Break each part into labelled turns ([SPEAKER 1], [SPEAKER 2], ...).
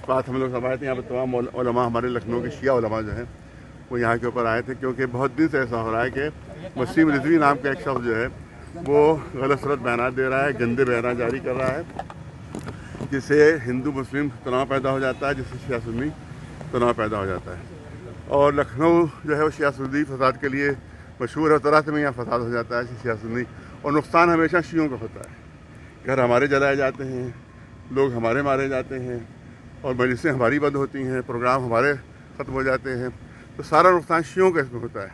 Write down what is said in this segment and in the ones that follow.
[SPEAKER 1] बात हम लोग सब आए थे यहाँ पर तमाम उलमा हमारे लखनऊ के शिया उलमा जो हैं वो यहाँ के ऊपर आए थे, क्योंकि बहुत दिन से ऐसा हो रहा है कि वसीम रिजवी नाम का एक शख्स जो है वो गलत सलत बयान दे रहा है, गंदे बयान जारी कर रहा है, जिससे हिंदू मुस्लिम तनाव पैदा हो जाता है, जिससे शिया सुन्नी तनाव पैदा हो जाता है। और लखनऊ जो है वो शिया सुन्नी फसाद के लिए मशहूर है। तरह से में यहाँ फसाद हो जाता है शिया सुन्नी, और नुकसान हमेशा शियों का होता है। घर हमारे जलाए जाते हैं, लोग हमारे मारे जाते हैं, और मजलिसें हमारी बंद होती हैं, प्रोग्राम हमारे ख़त्म हो जाते हैं, तो सारा नुकसान शियों का इसमें होता है।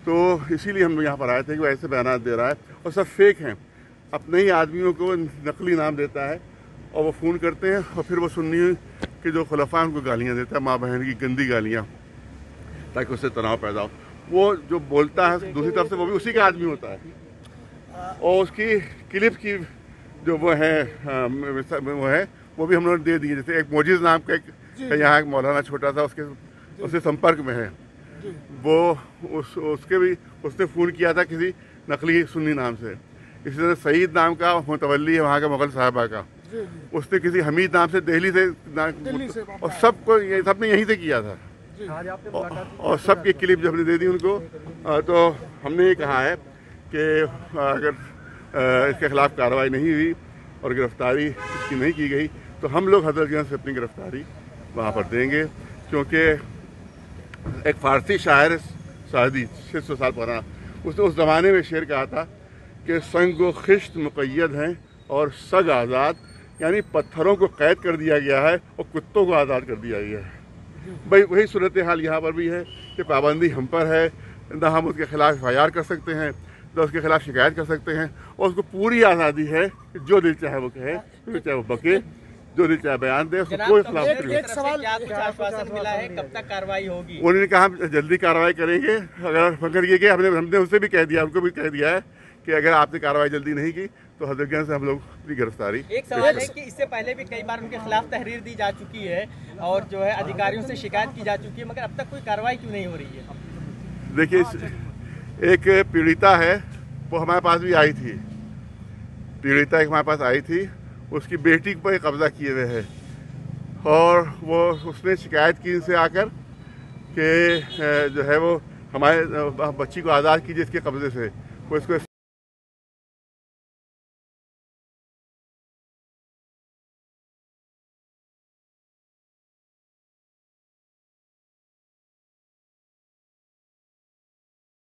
[SPEAKER 1] तो इसीलिए हम यहाँ पर आए थे कि वो ऐसे बयान दे रहा है और सब फेक हैं, अपने ही आदमियों को नकली नाम देता है और वो फ़ोन करते हैं और फिर वो सुन्नी के जो खुलफा उनको गालियाँ देता है, माँ बहन की गंदी गालियाँ, ताकि उससे तनाव पैदा हो। वो जो बोलता है दूसरी तरफ से वो भी उसी का आदमी होता है, और उसकी क्लिप की जो वो है वो भी हम लोगों ने दे दी। जैसे एक मोजिज़ नाम का एक यहाँ एक मौलाना छोटा सा उसके संपर्क में है, वो उसने फ़ोन किया था किसी नकली सुन्नी नाम से। इसी तरह सईद नाम का मुतवल्ली है वहाँ का मुग़ल साहबा का, उसने किसी हमीद नाम से दिल्ली से और सबने यहीं से किया था, और सबकी क्लिप जो हमने दे दी उनको। तो हमने ये कहा है कि अगर इसके ख़िलाफ़ कार्रवाई नहीं हुई और गिरफ़्तारी इसकी नहीं की गई तो हम लोग हज़रतगंज से अपनी गिरफ़्तारी वहाँ पर देंगे, क्योंकि एक फ़ारसी शायर सादी 600 साल पुराना, उसने उस ज़माने में शेर कहा था कि संग व खिश्त मुक़य्यद हैं और सग आज़ाद, यानी पत्थरों को कैद कर दिया गया है और कुत्तों को आज़ाद कर दिया गया है। भाई वही सूरत हाल यहाँ पर भी है कि पाबंदी हम पर है, ना हम उसके ख़िलाफ़ FIR कर सकते हैं, तो उसके खिलाफ शिकायत कर सकते हैं, और उसको पूरी आज़ादी है कि जो दिल चाहे वो कहे, जो चाहे वो बके, जो दिल चाहे बयान दे, उसको कोई खिलाफ नहीं।
[SPEAKER 2] एक सवाल, क्या आश्वासन मिला है, कब तक कार्रवाई होगी?
[SPEAKER 1] उन्होंने कहा हम जल्दी कार्रवाई करेंगे। अगर ये कि हमने उससे भी कह दिया, उनको भी कह दिया है कि अगर आपने कार्रवाई जल्दी नहीं की तो हज़रतगंज से हम लोग अपनी गिरफ्तारी।
[SPEAKER 2] एक सवाल है कि इससे पहले भी कई बार उनके खिलाफ तहरीर दी जा चुकी है और जो है अधिकारियों से शिकायत की जा चुकी है, मगर अब तक कोई कार्रवाई क्यों नहीं हो रही है?
[SPEAKER 1] देखिए, एक पीड़िता है वो हमारे पास भी आई थी, पीड़िता एक हमारे पास आई थी, उसकी बेटी पर कब्ज़ा किए हुए है, और वो उसने शिकायत की इनसे आकर कि जो है वो हमारे बच्ची को आज़ाद कीजिए इसके कब्ज़े से, वो इसको